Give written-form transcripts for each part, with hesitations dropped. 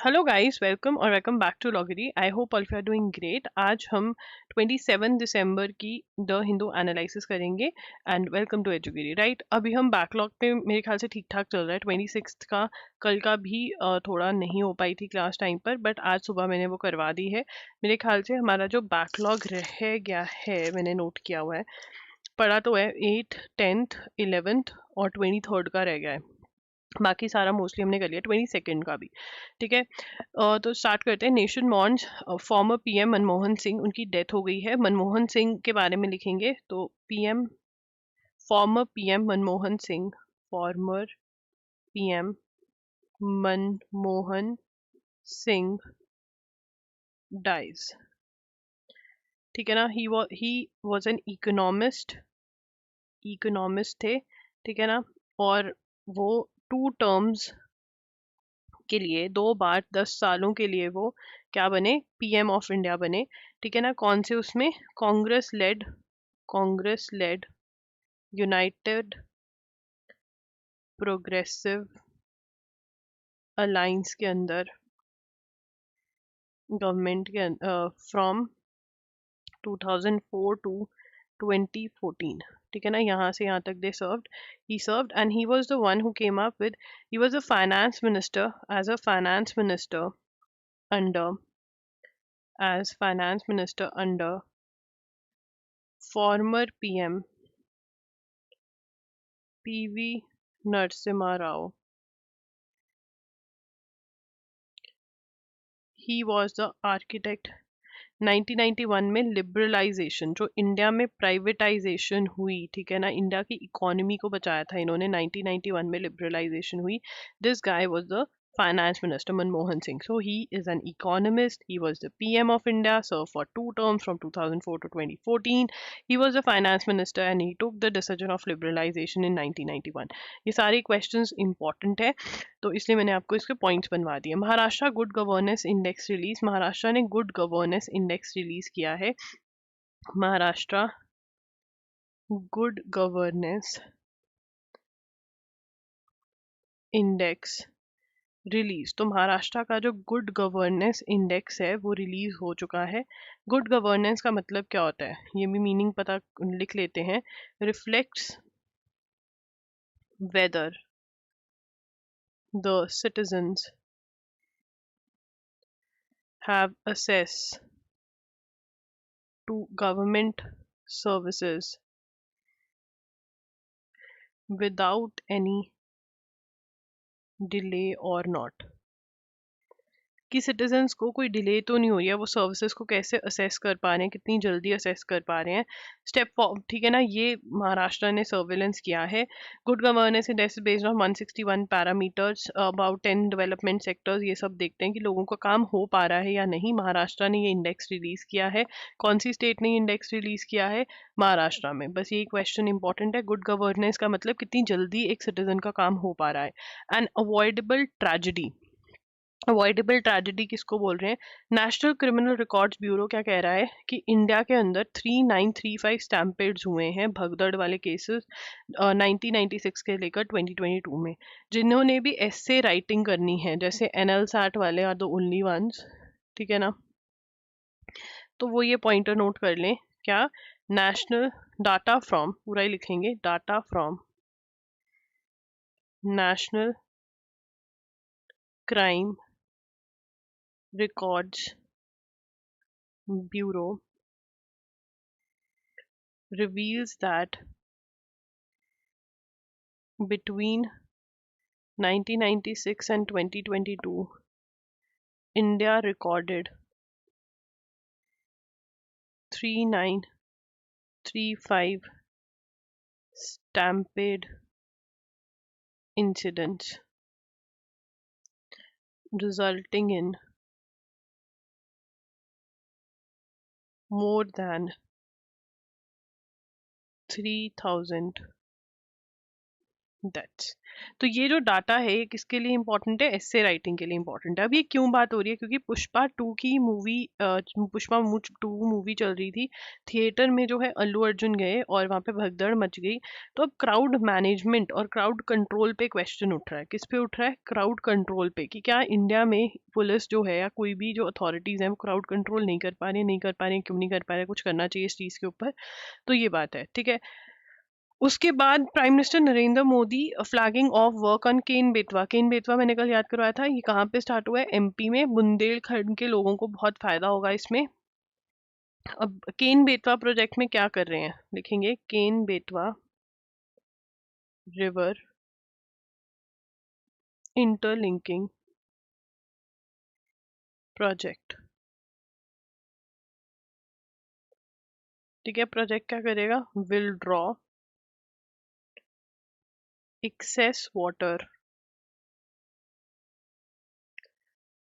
Hello guys, welcome back to लॉगरी। I hope all you are doing great. आज हम 27 दिसंबर की द हिंदू एनालिसिस करेंगे। एंड वेलकम टू एजुगिरी। राइट, अभी हम बैकलॉग पे मेरे ख्याल से ठीक ठाक चल रहा है। 26 का कल का भी थोड़ा नहीं हो पाई थी क्लास टाइम पर, बट आज सुबह मैंने वो करवा दी है। मेरे ख्याल से हमारा जो बैकलॉग रह गया है, मैंने नोट किया हुआ है, पढ़ा तो है 8th 10th 11th और 23rd का रह गया है। बाकी सारा मोस्टली हमने कर लिया, 22nd का भी। ठीक है, तो स्टार्ट करते हैं। Nation mourns former PM Manmohan Singh, उनकी डेथ हो गई है। मनमोहन सिंह के बारे में लिखेंगे तो PM, former PM Manmohan Singh, former PM Manmohan Singh dies. ठीक है ना। ही वॉज एन इकोनॉमिस्ट थे। ठीक है ना। और वो 2 टर्म्स के लिए, 2 बार 10 सालों के लिए वो क्या बने, पीएम ऑफ इंडिया बने। ठीक है ना। कौन से उसमें, Congress led United Progressive Alliance के अंदर, गवर्नमेंट के फ्रॉम 2004 टू 2014। ठीक है ना। यहाँ से यहाँ तक he served and he was the one who came up with, he was a finance minister, under as finance minister under former PM PV Narasimha Rao. He was the architect 1991 में liberalisation, जो India में privatisation हुई। ठीक है ना, India की economy को बचाया था इन्होंने। 1991 में लिबरलाइजेशन हुई। This guy was the finance minister Manmohan Singh. So he is an economist. He was the PM of India, served for 2 terms from 2004 to 2014. He was the finance minister and he took the decision of liberalization in 1991. ये सारे questions important है, तो इसलिए मैंने आपको इसके points बनवा दिए। Maharashtra good governance index release, Maharashtra ने गुड गवर्नेंस इंडेक्स रिलीज किया है। Maharashtra good governance index release, तो महाराष्ट्र का जो गुड गवर्नेंस इंडेक्स है वो रिलीज हो चुका है। गुड गवर्नेंस का मतलब क्या होता है, ये भी मीनिंग पता लिख लेते हैं। Reflects whether the citizens have access to government services without any delay or not, कि सिटीजन्स को कोई डिले तो नहीं हो रही है, वो सर्विसेज को कैसे असेस कर पा रहे हैं, कितनी जल्दी असेस कर पा रहे हैं। ठीक है ना, ये महाराष्ट्र ने सर्वेलेंस किया है। Good governance index based on 161 parameters about 10 development sectors, ये सब देखते हैं कि लोगों का काम हो पा रहा है या नहीं। महाराष्ट्र ने ये इंडेक्स रिलीज किया है। कौन सी स्टेट ने इंडेक्स रिलीज किया है, महाराष्ट्र में। बस ये क्वेश्चन इंपॉर्टेंट है। गुड गवर्नेंस का मतलब कितनी जल्दी एक सिटीजन का काम हो पा रहा है। And avoidable tragedy, avoidable tragedy किसको बोल रहे हैं, नेशनल क्रिमिनल रिकॉर्ड्स ब्यूरो क्या कह रहा है कि इंडिया के अंदर 3935 स्टैम्पेड्स हुए हैं, भगदड़ वाले केसेस 1996 के लेकर 2022 में। जिन्होंने भी एस्से राइटिंग करनी है, जैसे एनएल सैट वाले आर द ओनली वंस। ठीक है ना, तो वो ये पॉइंटर नोट कर लें। क्या, नेशनल डाटा फ्रॉम, पूरा ही लिखेंगे, data from national crime records bureau reveals that between 1996 and 2022, India recorded 3935 stampede incidents, resulting in more than 3,000 that's तो ये जो डाटा है ये किसके लिए इम्पोर्टेंट है? एस्से राइटिंग के लिए इम्पोर्टेंट है। अब ये क्यों बात हो रही है? क्योंकि पुष्पा 2 की मूवी पुष्पा 2 मूवी चल रही थी थिएटर में, जो है अल्लू अर्जुन गए और वहाँ पे भगदड़ मच गई। तो अब क्राउड मैनेजमेंट और क्राउड कंट्रोल पे क्वेश्चन उठ रहा है। किस पे उठ रहा है? क्राउड कंट्रोल पे, कि क्या इंडिया में पुलिस जो है या कोई भी जो अथॉरिटीज हैं वो क्राउड कंट्रोल नहीं कर पा रही, नहीं कर पा रही, क्यों नहीं कर पा रहे, कुछ करना चाहिए इस चीज़ के ऊपर। तो ये बात है, ठीक है। उसके बाद prime minister Narendra Modi flagging off work on Ken Betwa. Ken Betwa मैंने कल याद करवाया था, ये कहाँ पे स्टार्ट हुआ है? एमपी में। बुंदेलखंड के लोगों को बहुत फायदा होगा इसमें। अब केन बेतवा प्रोजेक्ट में क्या कर रहे हैं लिखेंगे, Ken Betwa river interlinking project. ठीक है, प्रोजेक्ट क्या करेगा? Will draw excess water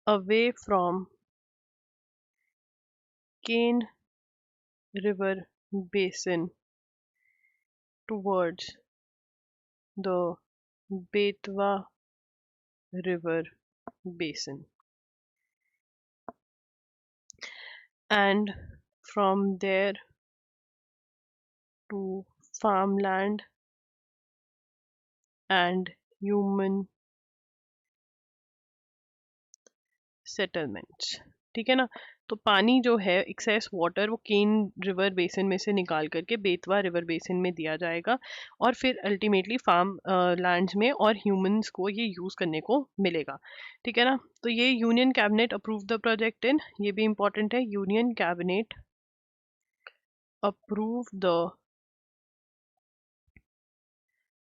away from Ken river basin towards the Betwa river basin, and from there to farmland and human settlements। ठीक है ना? तो पानी जो है एक्सेस वाटर वो केन रिवर बेसिन में से निकाल करके बेतवा रिवर बेसिन में दिया जाएगा और फिर अल्टीमेटली फार्म लैंड्स में और ह्यूमंस को ये यूज करने को मिलेगा। ठीक है ना? तो ये union cabinet approve the project in, ये भी इंपॉर्टेंट है, union cabinet approve the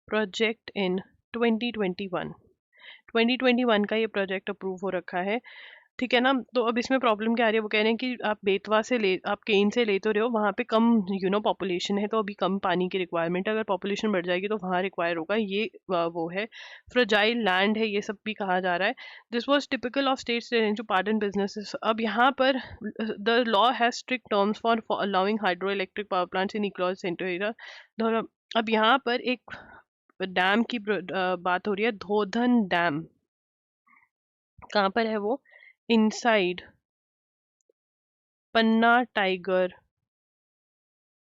project in 2021। 2021 का ये प्रोजेक्ट अप्रूव हो रखा है। ठीक है ना? तो अब इसमें प्रॉब्लम क्या आ रही है? वो कह रहे हैं कि आप बेतवा से ले, आप केन से ले तो रहे हो, वहाँ पे कम पॉपुलेशन है, तो अभी कम पानी की रिक्वायरमेंट है। अगर पॉपुलेशन बढ़ जाएगी तो वहाँ रिक्वायर होगा, ये वो है। फ्रजाइल लैंड है, ये सब भी कहा जा रहा है। This was typical of states to partner businesses. अब यहाँ पर the law has strict terms for allowing hydro electric power plants in enclose centre. अब यहाँ पर एक डैम की बात हो रही है, धोधन डैम। कहाँ पर है वो? इनसाइड पन्ना टाइगर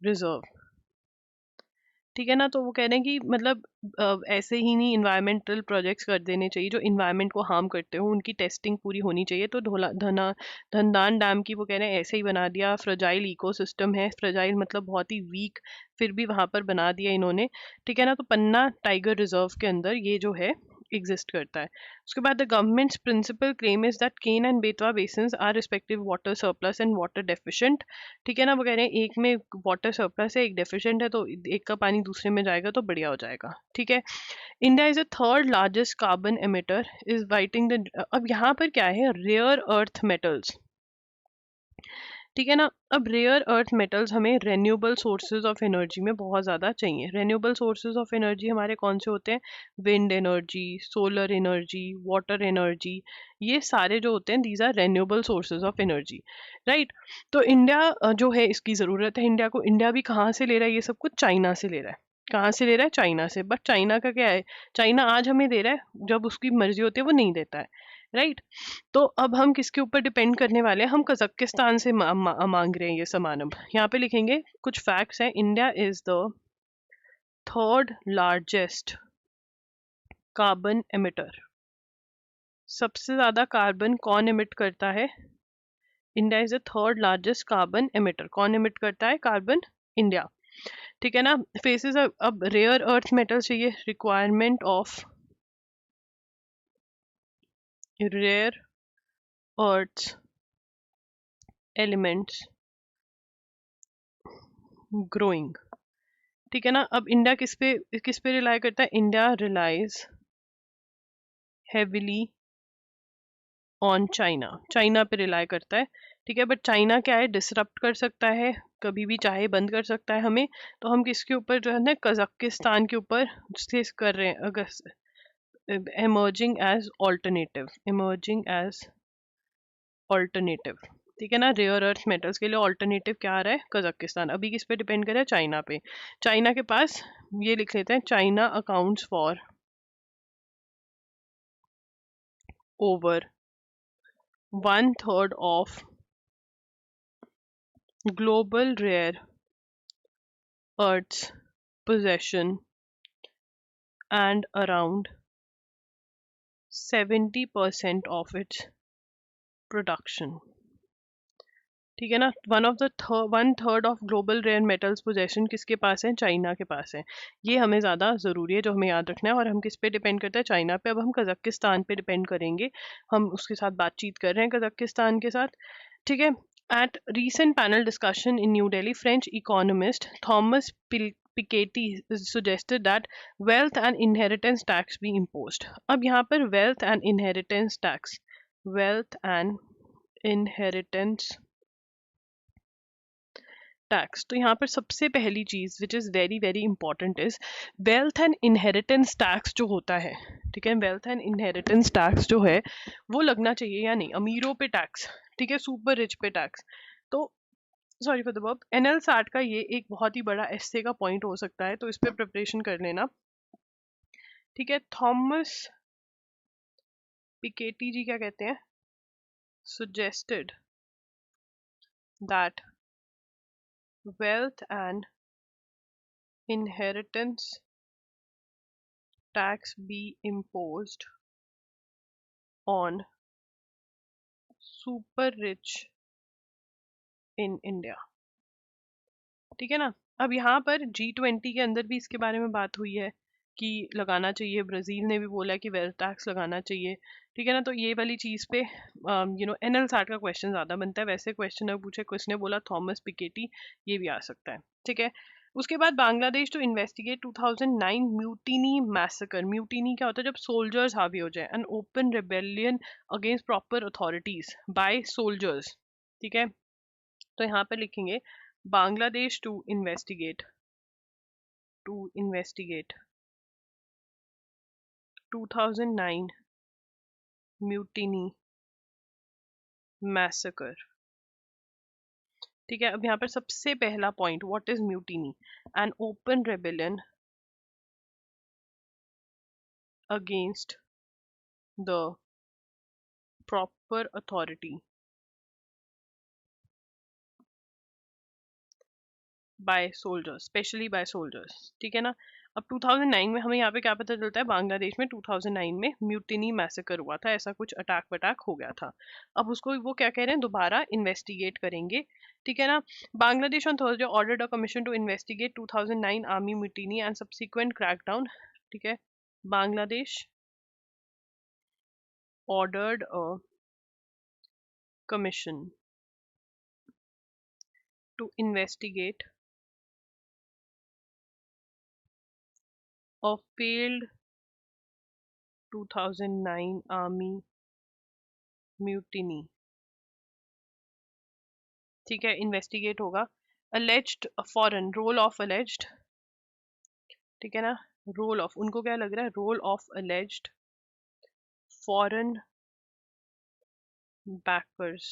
रिजर्व। ठीक है ना? तो वो कह रहे हैं कि मतलब ऐसे ही नहीं इन्वायरमेंटल प्रोजेक्ट्स कर देने चाहिए जो इन्वायरमेंट को हार्म करते हो, उनकी टेस्टिंग पूरी होनी चाहिए। तो धनदान डैम की वो कह रहे हैं ऐसे ही बना दिया। फ्रजाइल इकोसिस्टम है, फ्रजाइल मतलब बहुत ही वीक, फिर भी वहां पर बना दिया इन्होंने। ठीक है ना? तो पन्ना टाइगर रिजर्व के अंदर ये जो है एग्जिस्ट करता है। उसके बाद the government's principal claim is that Ken and Betwa basins are respective water surplus and water deficient. ठीक है ना? वो कह रहे हैं एक में वाटर सरप्लस है, एक डेफिशिएंट है, तो एक का पानी दूसरे में जाएगा तो बढ़िया हो जाएगा। ठीक है। India is a third largest carbon emitter is waiting the. अब यहाँ पर क्या है? Rare earth metals. ठीक है ना? अब रेयर अर्थ मेटल्स हमें रेन्यूएबल सोर्सेज ऑफ एनर्जी में बहुत ज़्यादा चाहिए। रेन्यूएबल सोर्सेज ऑफ एनर्जी हमारे कौन से होते हैं? Wind energy, solar energy, water energy, ये सारे जो होते हैं these are renewable sources of energy, right. तो इंडिया जो है इसकी ज़रूरत है इंडिया को। इंडिया भी कहाँ से ले रहा है ये सब कुछ? चाइना से ले रहा है। कहाँ से ले रहा है? चाइना से। बट चाइना का क्या है? चाइना आज हमें दे रहा है, जब उसकी मर्जी होती है वो नहीं देता है, राइट। तो अब हम किसके ऊपर डिपेंड करने वाले हैं? हम कजाकिस्तान से मांग रहे हैं ये सामान। अब यहाँ पे लिखेंगे कुछ फैक्ट्स हैं। India is the third largest carbon emitter. सबसे ज्यादा कार्बन कौन एमिट करता है? India is the third largest carbon emitter. कौन एमिट करता है कार्बन? इंडिया। ठीक है ना? फेसेस अब रेयर अर्थ मेटल चाहिए, requirement of rare earth elements growing. ठीक है ना? अब इंडिया किस पे रिलाई करता है? India relies heavily on China. China पे रिलाई करता है। ठीक है, बट चाइना क्या है? डिसरप्ट कर सकता है, कभी भी चाहे बंद कर सकता है हमें। तो हम किसके ऊपर जो है ना, कजाकिस्तान के ऊपर से कर रहे हैं। अगर emerging as alternative, emerging as alternative. ठीक है ना? रेयर अर्थ मेटल्स के लिए ऑल्टरनेटिव क्या आ रहा है? कजाकिस्तान। अभी किस पे डिपेंड कर रहा है? चाइना पे। चाइना के पास ये लिख लेते हैं, China accounts for over 1/3 of global rare earths possession and around 70% of its production. ठीक है ना, 1/3 of global rare metals possession किसके पास है? चाइना के पास है। ये हमें ज़्यादा ज़रूरी है, जो हमें याद रखना है। और हम किस पे डिपेंड करते हैं? चाइना पे। अब हम कज़ाकिस्तान पे डिपेंड करेंगे, हम उसके साथ बातचीत कर रहे हैं कज़ाकिस्तान के साथ, ठीक है। At recent panel discussion in New Delhi, French economist Thomas Piketty suggested that wealth and inheritance tax be imposed. अब यहाँ पर wealth and inheritance tax, wealth and inheritance tax, तो यहाँ पर सबसे पहली चीज which is very very important is wealth and inheritance tax जो होता है, ठीक है। वेल्थ एंड इनहेरिटेंस टैक्स जो है वो लगना चाहिए या नहीं? अमीरों पे टैक्स, ठीक है, सुपर रिच पे टैक्स। तो sorry for the verb, NL साठ का ये एक बहुत ही बड़ा एस्से का पॉइंट हो सकता है, तो इस पे प्रिपरेशन कर लेना, ठीक है। थॉमस पिकेटी जी क्या कहते हैं? suggested that wealth and inheritance tax be imposed on super rich in India, ठीक है ना। अब यहाँ पर G20 के अंदर भी इसके बारे में बात हुई है कि लगाना चाहिए। ब्राजील ने भी बोला कि वेल्थ टैक्स लगाना चाहिए, ठीक है ना। तो ये वाली चीज पे एनएल साठ का क्वेश्चन ज्यादा बनता है। वैसे क्वेश्चन अगर पूछे किसने बोला, थॉमस पिकेटी, ये भी आ सकता है, ठीक है। उसके बाद Bangladesh to investigate 2009 mutiny massacre. Mutiny क्या होता है? जब सोल्जर्स हावी हो जाए, an open rebellion against proper authorities by soldiers, ठीक है। तो यहाँ पर लिखेंगे Bangladesh to investigate 2009 mutiny massacre, ठीक है। अब यहाँ पर सबसे पहला point, what is mutiny? An open rebellion against the proper authority by soldiers, specially by soldiers, ठीक है ना। अब 2009 में हमें यहाँ पे क्या पता चलता है? बांग्लादेश में 2009 में म्यूटिनी मैसेकर हुआ था, ऐसा कुछ अटैक वटैक हो गया था। अब उसको वो क्या कह रहे हैं? दोबारा इन्वेस्टिगेट करेंगे, ठीक है ना। Bangladesh on Thursday ordered a commission to investigate 2009 army mutiny and subsequent crackdown, ठीक है। Bangladesh ordered a commission to investigate a failed 2009 army mutiny, ठीक है। इन्वेस्टिगेट होगा। alleged foreign role of alleged, ठीक है ना। रोल ऑफ, उनको क्या लग रहा है? Role of alleged foreign backers,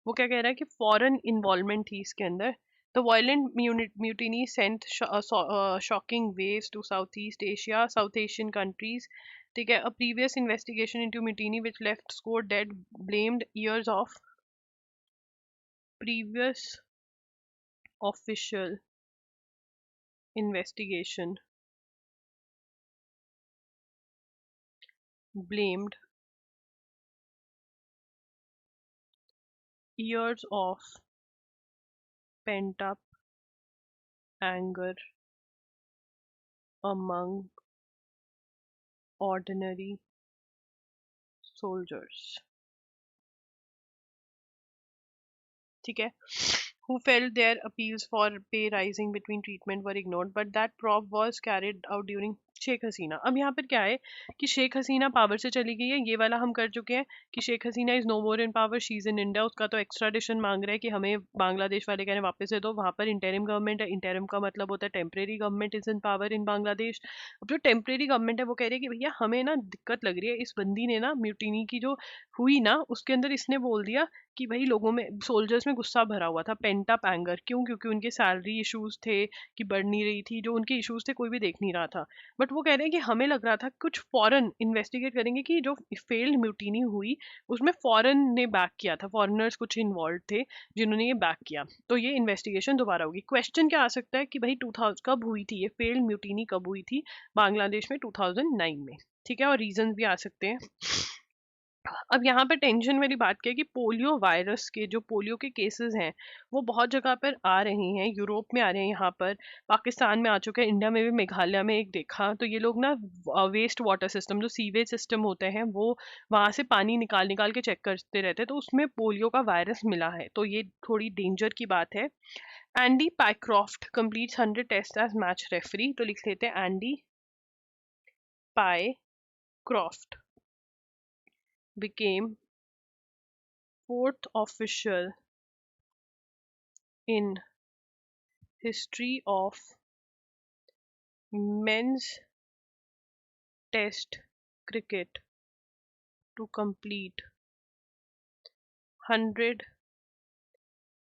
वो क्या कह रहा है कि फॉरेन इन्वॉल्वमेंट थी इसके अंदर। The violent mutiny sent shocking waves to Southeast Asia, South Asian countries. ठीक है, a previous investigation into mutiny which left score dead blamed years of previous official investigation blamed years of pent up anger among ordinary soldiers, ठीक है, who felt their appeals for pay rising between treatment were ignored, but that probe was carried out during Sheikh Hasina. अब यहाँ पर क्या है कि शेख हसीना power से चली गई है, ये वाला हम कर चुके हैं कि Sheikh Hasina is no more in power, she is in India. उसका तो एक्स्ट्राडिशन मांग रहे हैं कि हमें बांग्लादेश वाले कह रहे हैं वापस से दो। वहां पर इंटरिम गवर्नमेंट है, इंटरिम का मतलब होता है temporary government is in power in Bangladesh. अब जो टेम्परेरी गवर्नमेंट है वो कह रही है कि भैया हमें ना दिक्कत लग रही है, इस बंदी ने ना म्यूटिनी की जो हुई ना उसके अंदर इसने बोल दिया कि भाई लोगों में, सोल्जर्स में गुस्सा भरा हुआ था, पेंट अप एंगर। क्यों? क्योंकि उनके सैलरी इश्यूज थे कि बढ़ नहीं रही थी, जो उनके इश्यूज थे कोई भी देख नहीं रहा था। बट बट वो कह रहे हैं कि हमें लग रहा था कुछ फॉरेन इन्वेस्टिगेट करेंगे कि जो फेल्ड म्यूटिनी हुई उसमें फॉरेन ने बैक किया था, फॉरेनर्स कुछ इन्वॉल्व थे जिन्होंने ये बैक किया, तो ये इन्वेस्टिगेशन दोबारा होगी। क्वेश्चन क्या आ सकता है कि भाई 2000 कब हुई थी, ये फेल्ड म्यूटिनी कब हुई थी बांग्लादेश में 2009 में, ठीक है, और रीजन भी आ सकते हैं। अब यहाँ पर टेंशन वाली बात क्या है कि पोलियो वायरस के जो पोलियो के केसेस हैं वो बहुत जगह पर आ रहे हैं, यूरोप में आ रहे हैं, यहाँ पर पाकिस्तान में आ चुके हैं, इंडिया में भी मेघालय में एक देखा, तो ये लोग ना वेस्ट वाटर सिस्टम जो सीवेज सिस्टम होते हैं वो वहां से पानी निकाल निकाल के चेक करते रहते हैं, तो उसमें पोलियो का वायरस मिला है, तो ये थोड़ी डेंजर की बात है। Andy Pycroft completes 100 test as match referee, तो लिख लेते हैं Andy Pycroft became fourth official in history of men's test cricket to complete 100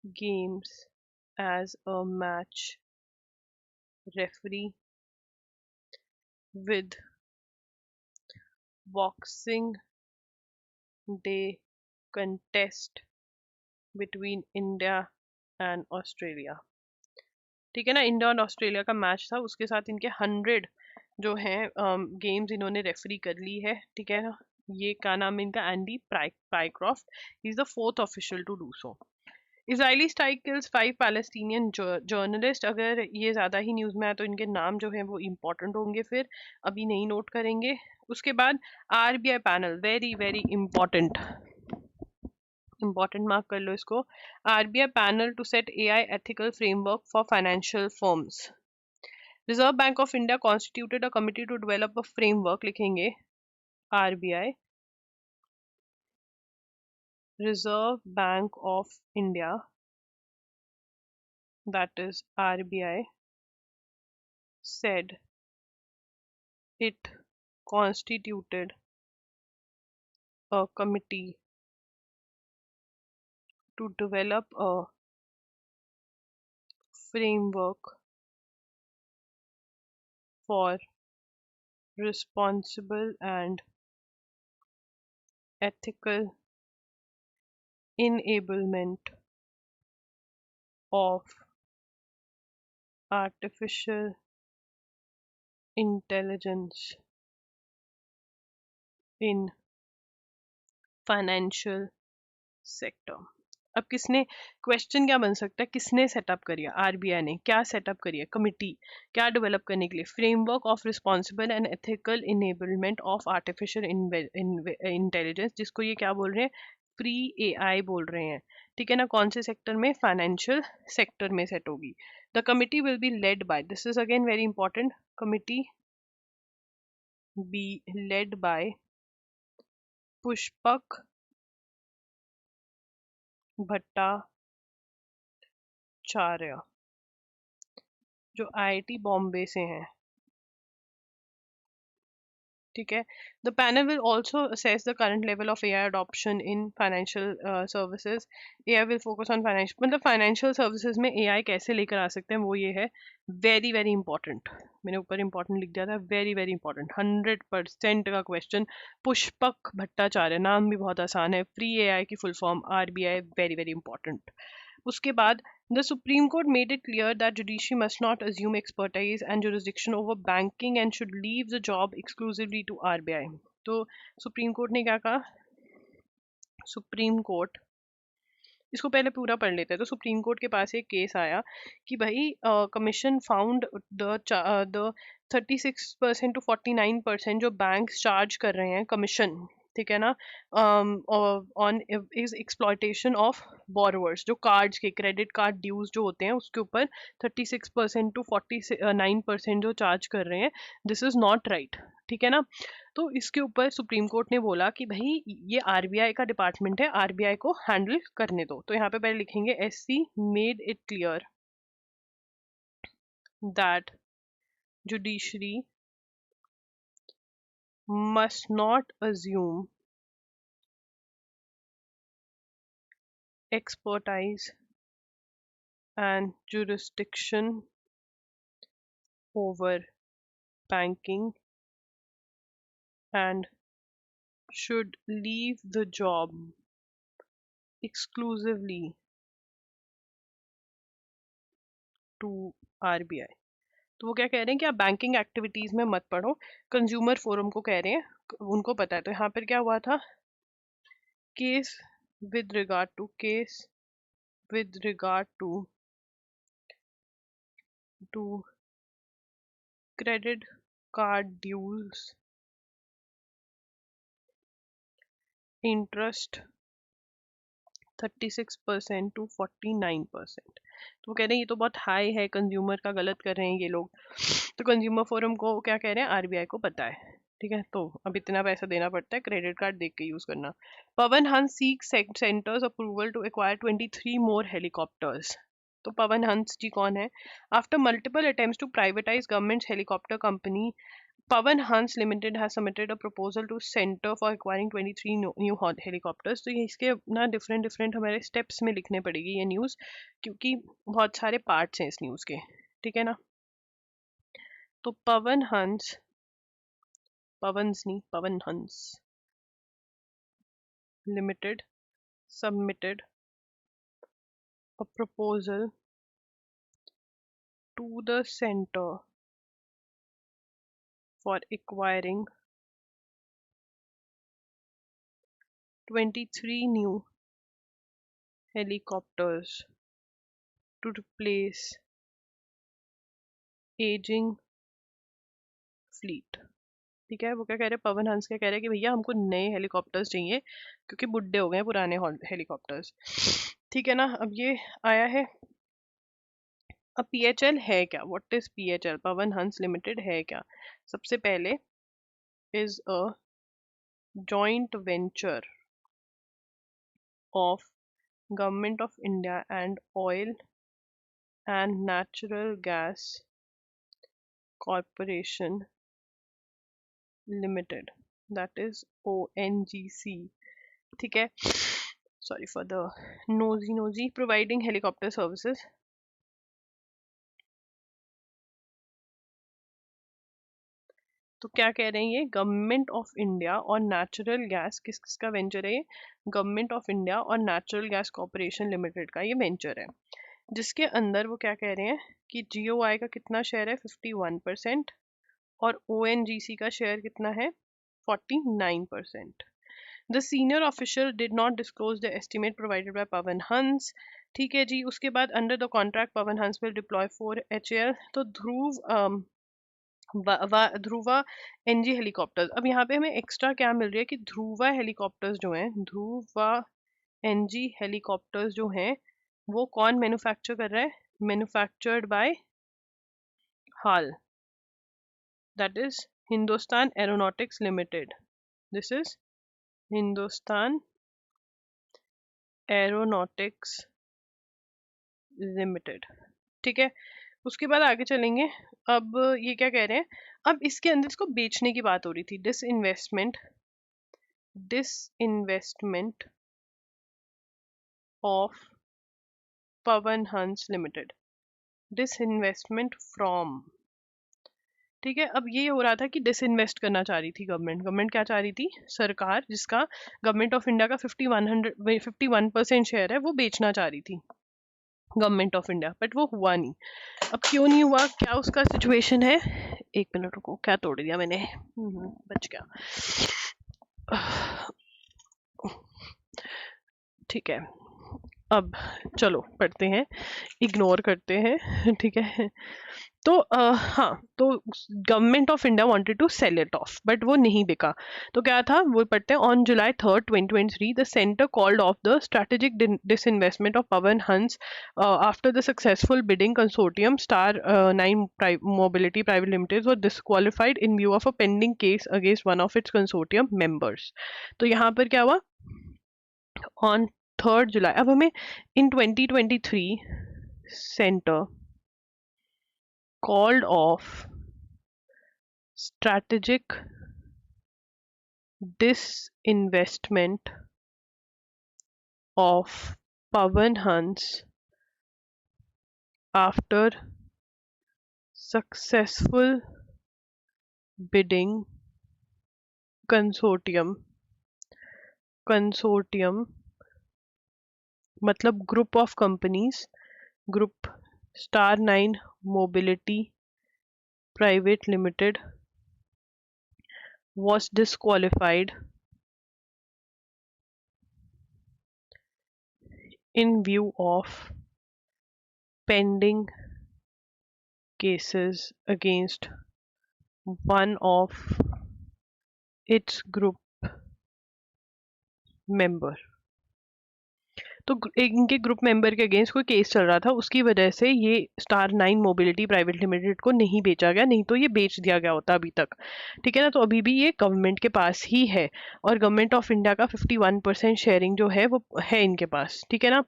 games as a match referee, with boxing day contest between India and Australia। ठीक है ना, India और Australia का match था, उसके साथ इनके 100 जो हैं गेम्स इन्होंने रेफरी कर ली है, ठीक है ना। ये क्या नाम है इनका, Andy Pycroft, is the fourth official to do so. Israeli strike kills 5 Palestinian journalist, अगर ये ज़्यादा ही न्यूज़ में आया तो इनके नाम जो है वो इम्पोर्टेंट होंगे, फिर अभी नहीं नोट करेंगे। उसके बाद RBI panel, very very important, important mark कर लो इसको। RBI panel to set AI ethical framework for financial firms. Reserve bank of India constituted a committee to develop a framework, लिखेंगे RBI, reserve bank of India, that is RBI, said it constituted a committee to develop a framework for responsible and ethical enablement of artificial intelligence in financial sector। अब किसने, question क्या बन सकता है, किसने setup करिए, RBI ने क्या सेटअप करिए कमिटी, क्या डेवलप करने के लिए, framework of responsible and ethical enablement of artificial intelligence, जिसको ये क्या बोल रहे हैं, फ्री एआई बोल रहे हैं, ठीक है ना। कौन से सेक्टर में, फाइनेंशियल सेक्टर में सेट होगी। The committee will be led by, this is again very important, committee be led by Pushpak Bhattacharya, जो आईआईटी बॉम्बे से हैं, ठीक है। The panel will also assess the current level of AI adoption in financial services. AI will focus on financial, मतलब financial services में AI कैसे लेकर आ सकते हैं, वो ये है। वेरी वेरी इंपॉर्टेंट, मैंने ऊपर इंपॉर्टेंट लिख दिया था, वेरी वेरी इंपॉर्टेंट, 100% का क्वेश्चन। पुष्पक भट्टाचार्य, नाम भी बहुत आसान है, फ्री एआई की full form RBI, very very important. उसके बाद the Supreme Court made it clear that judiciary must not assume expertise and jurisdiction over banking and should leave the job exclusively to RBI। तो supreme court ने क्या कहा, supreme court, इसको पहले पूरा पढ़ लेते हैं। तो सुप्रीम कोर्ट के पास एक केस आया कि भाई कमीशन फाउंड द 36% टू 49% जो बैंक चार्ज कर रहे हैं कमीशन, ठीक है ना, on is exploitation of borrowers, जो कार्ड्स के क्रेडिट कार्ड ड्यूज जो होते हैं उसके ऊपर 36% टू 49% जो चार्ज कर रहे हैं, दिस इज नॉट राइट, ठीक है ना। तो इसके ऊपर सुप्रीम कोर्ट ने बोला कि भाई ये आरबीआई का डिपार्टमेंट है, आरबीआई को हैंडल करने दो। तो यहाँ पे पहले लिखेंगे SC made it clear that judiciary must not assume expertise and jurisdiction over banking and should leave the job exclusively to RBI. तो वो क्या कह रहे हैं कि आप बैंकिंग एक्टिविटीज में मत पढ़ो, कंज्यूमर फोरम को कह रहे हैं, उनको पता है। तो यहाँ पर क्या हुआ था, case with regard to credit card dues, interest 36% to 49%। तो वो कह रहे हैं ये तो बहुत हाई है, कंज्यूमर का गलत कर रहे हैं ये लोग। तो कंज्यूमर फोरम को क्या कह रहे हैं, आरबीआई को पता है, ठीक है, तो अब इतना पैसा देना पड़ता है, क्रेडिट कार्ड देख के यूज करना। Pawan Hans seeks centre's approval to acquire 23 more helicopters. तो पवन हंस जी कौन है? After multiple attempts to privatise government helicopter company, Pawan Hans Limited has submitted a proposal to Center for acquiring 23 new helicopters। तो ये इसके ना डिफरेंट हमारे स्टेप्स में लिखने पड़ेगी ये न्यूज़, क्योंकि बहुत सारे पार्ट्स हैं इस न्यूज़ के, ठीक है ना। तो पवन हंस limited submitted a proposal to the Center for acquiring 23 new helicopters to replace aging fleet। ठीक है, वो क्या कह रहे हैं, पवन हंस क्या कह रहे हैं कि भैया हमको नए हेलीकॉप्टर्स चाहिए क्योंकि बुड्ढे हो गए हैं पुराने हेलीकॉप्टर्स, ठीक है ना। अब ये आया है, अब पीएचएल है क्या, what is PHL, Pawan Hans limited है क्या? सबसे पहले is a joint venture of government of India and oil and natural gas corporation limited, that is ONGC, ठीक है, sorry for the nosy, providing helicopter services। तो क्या कह रहे हैं ये, गवर्नमेंट ऑफ इंडिया और नेचुरल गैस, किसका वेंचर है ये, गवर्नमेंट ऑफ इंडिया और नेचुरल गैस कॉर्पोरेशन लिमिटेड का ये वेंचर है, जिसके अंदर वो क्या कह रहे हैं कि GOI का कितना शेयर है, 51%, और ONGC का शेयर कितना है, 49%। The senior official did not disclose the estimate provided by Pawan Hans। ठीक है जी, उसके बाद under the contract Pawan Hans will deploy 4 HAL। तो ध्रुवा NG हेलीकॉप्टर्स। अब यहाँ पे हमें एक्स्ट्रा क्या मिल रही है कि ध्रुवा हेलीकॉप्टर्स जो हैं, ध्रुवा NG हेलीकॉप्टर्स जो हैं, वो कौन मैन्युफैक्चर कर रहा है, manufactured by hall, that is Hindustan aeronautics limited. This is Hindustan aeronautics limited, ठीक है। उसके बाद आगे चलेंगे। अब ये क्या कह रहे हैं, अब इसके अंदर इसको बेचने की बात हो रही थी, डिसइन्वेस्टमेंट ऑफ पवन हंस लिमिटेड, डिसइन्वेस्टमेंट फ्रॉम, ठीक है। अब ये हो रहा था कि डिसइन्वेस्ट करना चाह रही थी गवर्नमेंट क्या चाह रही थी, सरकार जिसका गवर्नमेंट ऑफ इंडिया का 51% शेयर है, वो बेचना चाह रही थी गवर्नमेंट ऑफ इंडिया, बट वो हुआ नहीं। अब क्यों नहीं हुआ, क्या उसका सिचुएशन है, एक मिनट रुको, क्या तोड़ दिया मैंने, बच गया, ठीक है। अब चलो पढ़ते हैं, इग्नोर करते हैं, ठीक है। तो हाँ, तो government of India wanted to sell it off, but वो नहीं बिका। तो क्या था, वो पढ़ते हैं, on July 3rd 2023 the centre called off the strategic disinvestment of Pawan Hans after the successful bidding consortium star 9 mobility private limited were disqualified in view of a pending case against one of its consortium members. तो यहाँ पर क्या हुआ, on 3rd July, अब हमें इन 2023 centre called off strategic disinvestment of Pawan Hans after successful bidding consortium, consortium मतलब group of companies, group Star 9 Mobility Private Limited was disqualified in view of pending cases against one of its group member। तो इनके group member के against कोई case चल रहा था, उसकी वजह से ये स्टार 9 मोबिलिटी प्राइवेट लिमिटेड को नहीं बेचा गया, नहीं तो ये बेच दिया गया होता अभी तक। ठीक है ना, तो अभी भी ये गवर्नमेंट के पास ही है और गवर्नमेंट ऑफ इंडिया का 51% शेयरिंग जो है वो है इनके पास। ठीक है ना।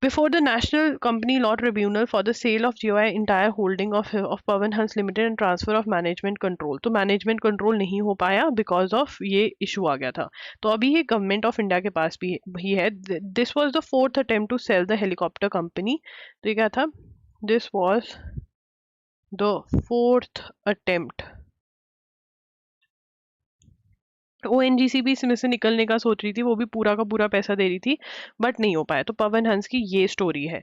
Before the National Company Law Tribunal for the sale of GOI entire holding of Pawan Hans Limited and transfer of management control, तो मैनेजमेंट कंट्रोल नहीं हो पाया बिकॉज ऑफ ये इशू आ गया था। तो अभी ये गवर्नमेंट ऑफ इंडिया के पास भी है। This was the fourth attempt to sell the helicopter company. तो ये क्या था, this was the fourth attempt. ONGC भी इसमें से निकलने का सोच रही थी, वो भी पूरा का पूरा पैसा दे रही थी बट नहीं हो पाया। तो पवन हंस की ये स्टोरी है।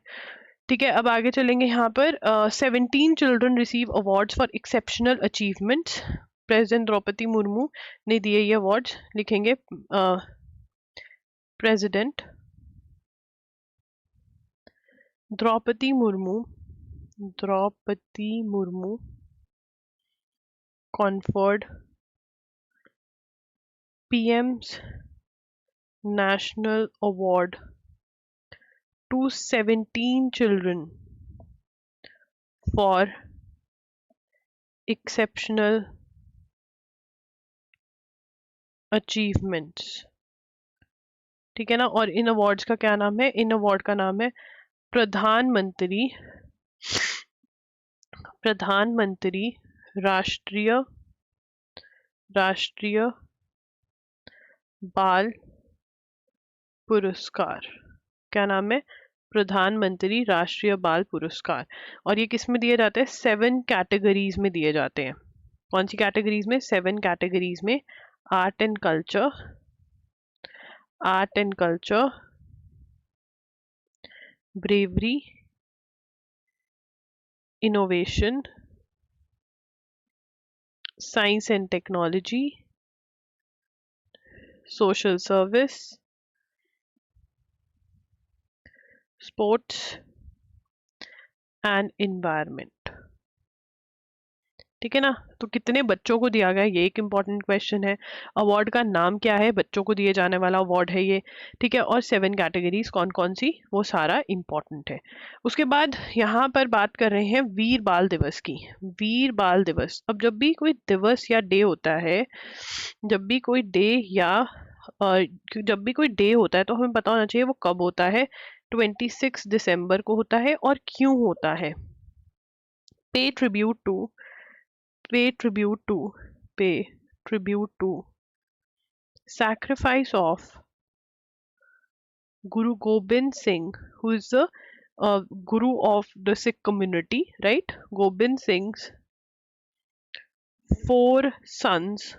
ठीक है, अब आगे चलेंगे। यहाँ पर 17 children receive awards for exceptional achievements. President Droupadi Murmu ने दिए ये अवार्ड्स। लिखेंगे president Droupadi Murmu, Droupadi Murmu conferred PM's National Award to 17 children for exceptional achievements। ठीक है ना। और इन अवार्ड्स का क्या नाम है, इन अवार्ड का नाम है प्रधानमंत्री, प्रधानमंत्री राष्ट्रीय, राष्ट्रीय बाल पुरस्कार। क्या नाम है, प्रधानमंत्री राष्ट्रीय बाल पुरस्कार। और ये किस में दिए जाते हैं, 7 कैटेगरीज में दिए जाते हैं। कौन सी कैटेगरीज में, 7 कैटेगरीज में। Art and culture, art and culture, bravery, innovation, science and technology, social service, sports and environment. ठीक है ना। तो कितने बच्चों को दिया गया, ये एक इम्पॉर्टेंट क्वेश्चन है। अवार्ड का नाम क्या है, बच्चों को दिए जाने वाला अवार्ड है ये। ठीक है, और 7 कैटेगरीज कौन कौन सी, वो सारा इम्पॉर्टेंट है। उसके बाद यहाँ पर बात कर रहे हैं वीर बाल दिवस की। वीर बाल दिवस, अब जब भी कोई दिवस या डे होता है, जब भी कोई डे या जब भी कोई डे होता है तो हमें पता होना चाहिए वो कब होता है। 26 दिसंबर को होता है। और क्यों होता है, pay tribute to, pay tribute to, pay tribute to sacrifice of Guru Gobind Singh, who is the Guru of the Sikh community, right? Gobind Singh's 4 sons।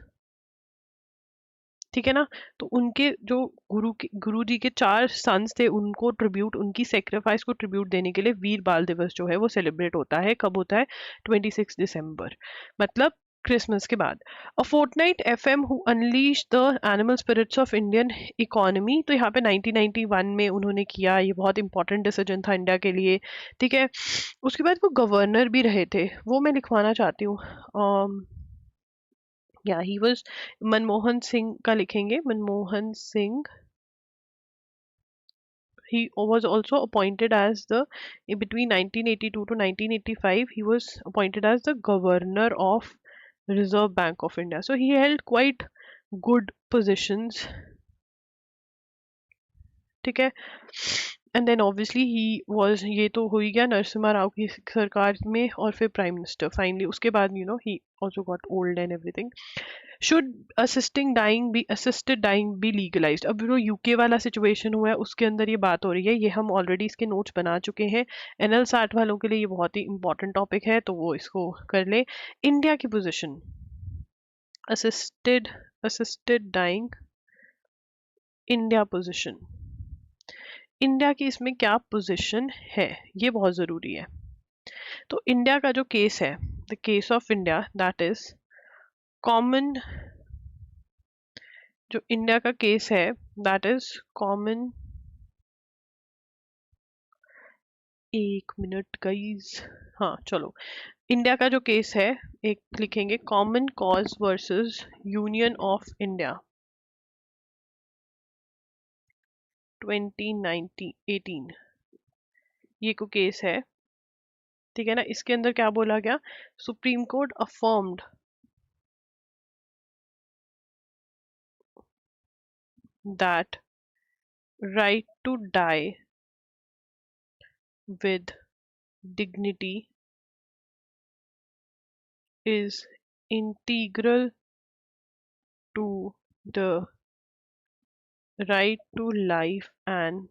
ठीक है ना। तो उनके जो गुरु जी के 4 सन्स थे, उनको ट्रिब्यूट, उनकी सेक्रीफाइस को ट्रिब्यूट देने के लिए वीर बाल दिवस जो है वो सेलिब्रेट होता है। कब होता है, 26 दिसंबर, मतलब क्रिसमस के बाद। A fortnight FM who unleash the animal spirits of Indian economy. तो यहाँ पे 1991 में उन्होंने किया, ये बहुत इंपॉर्टेंट डिसीजन था इंडिया के लिए। ठीक है, उसके बाद वो गवर्नर भी रहे थे, वो मैं लिखवाना चाहती हूँ। या ही वाज, मनमोहन सिंह का लिखेंगे, Manmohan Singh. he was also appointed as the, between 1982 to 1985 he was appointed as the governor of Reserve Bank of India, so he held quite good positions। ठीक है, and then obviously he was, ये तो हो ही गया नरसिम्हा राव की सरकार में, और फिर प्राइम मिनिस्टर फाइनली। उसके बाद you know he also got old and everything. Should assisted dying be legalized। अब जो यूके वाला सिचुएशन हुआ है उसके अंदर ये बात हो रही है, ये हम ऑलरेडी इसके नोट्स बना चुके हैं। NL 60 वालों के लिए ये बहुत ही इंपॉर्टेंट टॉपिक है, तो वो इसको कर ले। इंडिया की position, assisted dying, India position, India की इसमें क्या पोजीशन है, ये बहुत जरूरी है। तो इंडिया का जो केस है, the case of India, that is common, जो इंडिया का केस है दैट इज कॉमन, एक मिनट गाइस, हाँ चलो, इंडिया का जो केस है, एक लिखेंगे common cause versus union of India 2018, ये को केस है, ठीक है ना। इसके अंदर क्या बोला गया, supreme court affirmed that right to die with dignity is integral to the right to life and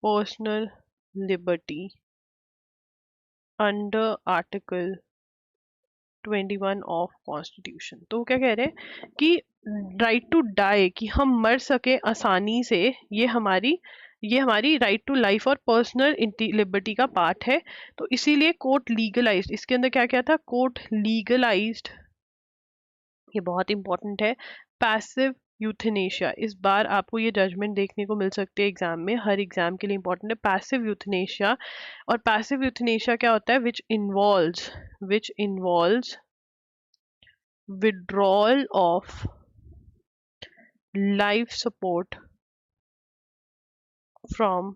personal liberty under Article 21 of constitution. तो वो क्या कह रहे हैं कि राइट टू डाई, कि हम मर सके आसानी से, ये हमारी राइट टू लाइफ और पर्सनल लिबर्टी का पार्ट है। तो इसीलिए कोर्ट लीगलाइज्ड, इसके अंदर क्या क्या था, कोर्ट लीगलाइज्ड, ये बहुत इंपॉर्टेंट है, पैसिव यूथनेशिया। इस बार आपको ये जजमेंट देखने को मिल सकती है एग्जाम में, हर एग्जाम के लिए इंपॉर्टेंट है पैसिव यूथनेशिया। और पैसिव यूथनेशिया क्या होता है, which involves withdrawal of life support from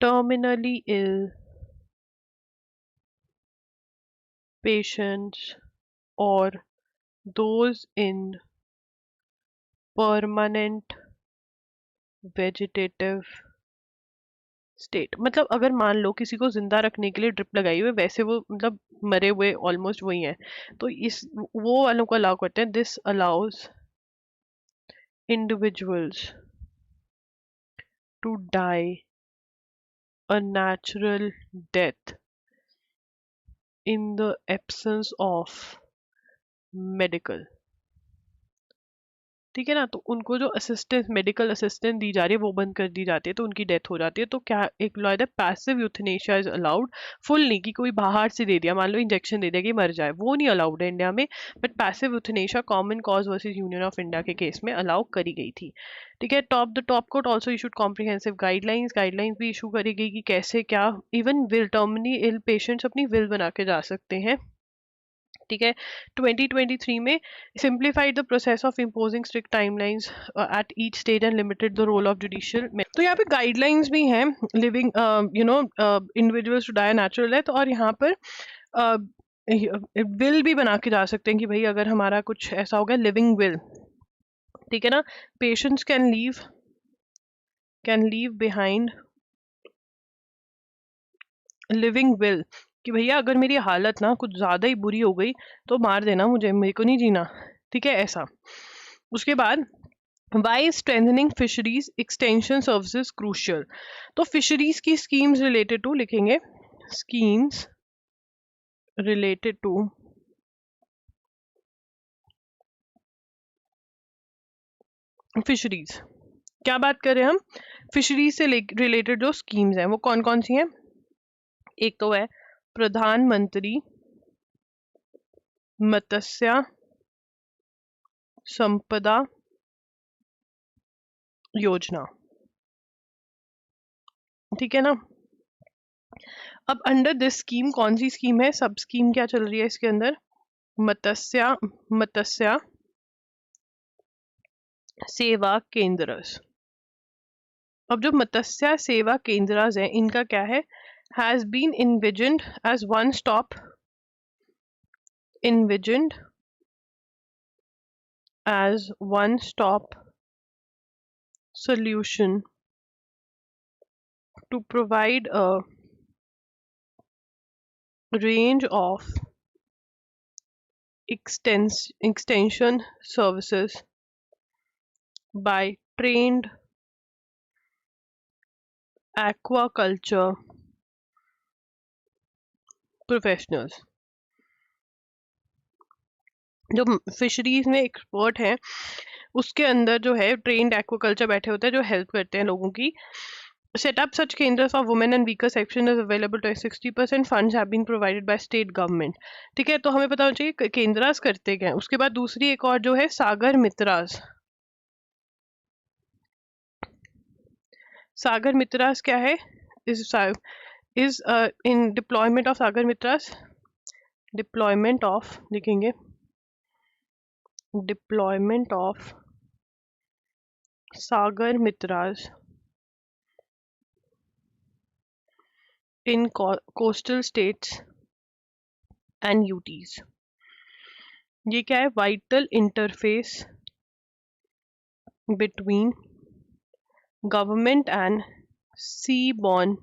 terminally ill patients or those in permanent vegetative state. मतलब अगर मान लो किसी को जिंदा रखने के लिए ड्रिप लगाई हुई, वैसे वो मतलब मरे हुए ऑलमोस्ट वही है, तो इस वो वालों को अलाउ करते हैं। This allows individuals to die a natural death in the absence of medical, ठीक है ना। तो उनको जो असिस्टेंस, मेडिकल असिस्टेंस दी जा रही है वो बंद कर दी जाती है, तो उनकी डेथ हो जाती है। तो क्या एक लॉ है, passive euthanasia is allowed, full नहीं कि कोई बाहर से दे दिया, मान लो इंजेक्शन दे दिया कि मर जाए, वो नहीं अलाउड है इंडिया में। But passive euthanasia common cause versus union of India के केस में अलाउ करी गई थी, ठीक है। The top court also issued comprehensive guidelines भी इशू करी गई कि कैसे क्या, even will, terminally ill patients अपनी विल बना के जा सकते हैं, ठीक है। 2023 में simplified the process of imposing strict timelines at each stage and limited the role of judicial. तो यहाँ पे गाइडलाइंस भी हैं, living individuals to die natural death, और यहाँ पर विल भी बना के जा सकते हैं कि भाई अगर हमारा कुछ ऐसा हो गया, लिविंग विल, ठीक है ना। Patients can leave behind living will, कि भैया अगर मेरी हालत ना कुछ ज्यादा ही बुरी हो गई तो मार देना मुझे, मेरे को नहीं जीना, ठीक है, ऐसा। उसके बाद why strengthening fisheries extension services crucial, तो फिशरीज की स्कीम्स रिलेटेड टू लिखेंगे, स्कीम्स रिलेटेड टू फिशरीज, क्या बात कर रहे हैं हम, फिशरीज से रिलेटेड जो स्कीम्स हैं वो कौन कौन सी हैं। एक तो है प्रधानमंत्री मत्स्य संपदा योजना, ठीक है ना। अब अंडर दिस स्कीम कौन सी स्कीम है, सब स्कीम क्या चल रही है इसके अंदर, मत्स्य सेवा केंद्र। अब जो मत्स्य सेवा केंद्र है इनका क्या है, has been envisioned as one stop solution to provide a range of extension services by trained aquaculture professionals। जो फिशरीज में एक्सपर्ट हैं उसके अंदर जो है ट्रेन्ड एक्वाकल्चर बैठे होते हैं जो हेल्प करते हैं लोगों की। Set up such kendras for women and weaker section is available to 60% funds have been provided by state government। ठीक है, तो हमें पता होना चाहिए केंद्रास करते क्या है। उसके बाद दूसरी एक और जो है सागर मित्रास। सागर मित्रास क्या है? Is in deployment of Sagar Mitras, deployment of लिखेंगे, deployment of Sagar Mitras in coastal states and UTs। ये क्या है? Vital interface between government and seaborne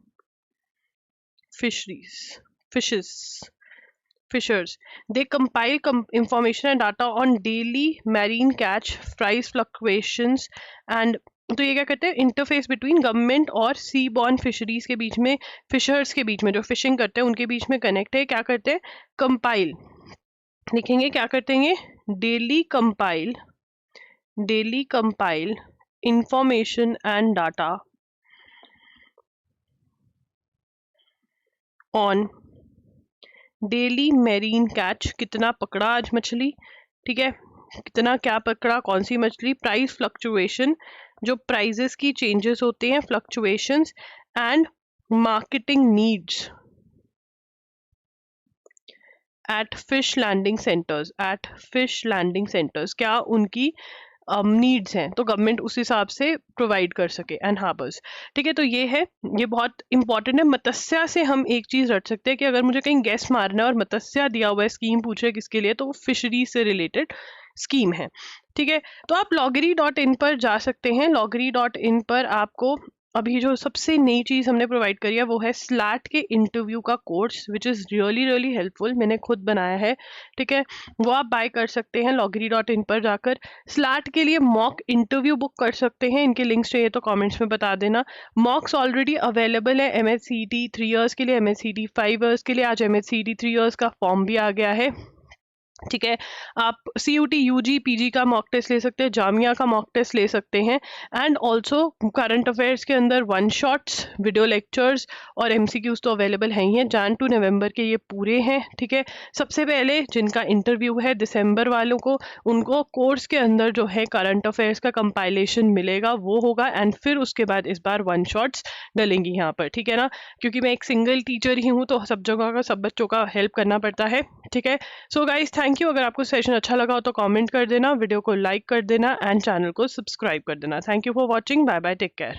fishers। They compile information and data on daily marine catch, price fluctuations and तो ये क्या करते हैं? Interface between government और सी बॉर्न फिशरीज के बीच में, फिशर्स के बीच में, जो फिशिंग करते हैं उनके बीच में कनेक्ट है। क्या करते हैं? कंपाइल लिखेंगे, क्या करते हैं? Daily compile information and data on daily marine catch, कितना पकड़ा आज मछली, ठीक है, कितना क्या पकड़ा, कौन सी मछली, प्राइस फ्लक्चुएशन, जो प्राइजेस की चेंजेस होते हैं, fluctuations, and marketing needs at fish landing centres, क्या उनकी नीड्स हैं तो गवर्नमेंट उस हिसाब से प्रोवाइड कर सके, एंड हार्बर्स। ठीक है, तो ये है, ये बहुत इंपॉर्टेंट है। मत्स्य से हम एक चीज रट सकते हैं कि अगर मुझे कहीं गैस मारना है और मत्स्य दिया हुआ है, स्कीम पूछ रहे हैं किसके लिए, तो वो फिशरी से रिलेटेड स्कीम है। ठीक है, तो आप loggery.in पर जा सकते हैं। loggery.in पर आपको अभी जो सबसे नई चीज हमने प्रोवाइड करी है वो है स्लैट के इंटरव्यू का course, which is really helpful, मैंने खुद बनाया है। ठीक है, वो आप बाय कर सकते हैं loggery.in पर जाकर। स्लैट के लिए मॉक इंटरव्यू बुक कर सकते हैं, इनके लिंक्स चाहिए तो कमेंट्स में बता देना। मॉक्स ऑलरेडी अवेलेबल है, MHCT 3 इयर्स के लिए, MHCT 5 इयर्स के लिए, आज MHCT 3 इयर्स का फॉर्म भी आ गया है। ठीक है, आप CUT UG PG का मॉक टेस्ट ले सकते हैं, जामिया का मॉक टेस्ट ले सकते हैं, एंड ऑल्सो करंट अफेयर्स के अंदर 1 शॉट्स, वीडियो लेक्चर्स और MCQs तो अवेलेबल हैं ही हैं। Jan to November के ये पूरे हैं। ठीक है, सबसे पहले जिनका इंटरव्यू है दिसंबर वालों को, उनको कोर्स के अंदर जो है करंट अफेयर्स का कंपाइलेशन मिलेगा, वो होगा, एंड फिर उसके बाद इस बार 1 शॉट्स डलेंगी यहाँ पर। ठीक है ना, क्योंकि मैं एक सिंगल टीचर ही हूँ तो सब जगह का सब बच्चों का हेल्प करना पड़ता है। ठीक है, सो गाइज थैंक यू। अगर आपको सेशन अच्छा लगा हो तो कमेंट कर देना, वीडियो को लाइक कर देना, एंड चैनल को सब्सक्राइब कर देना। Thank you for watching, bye bye, take care.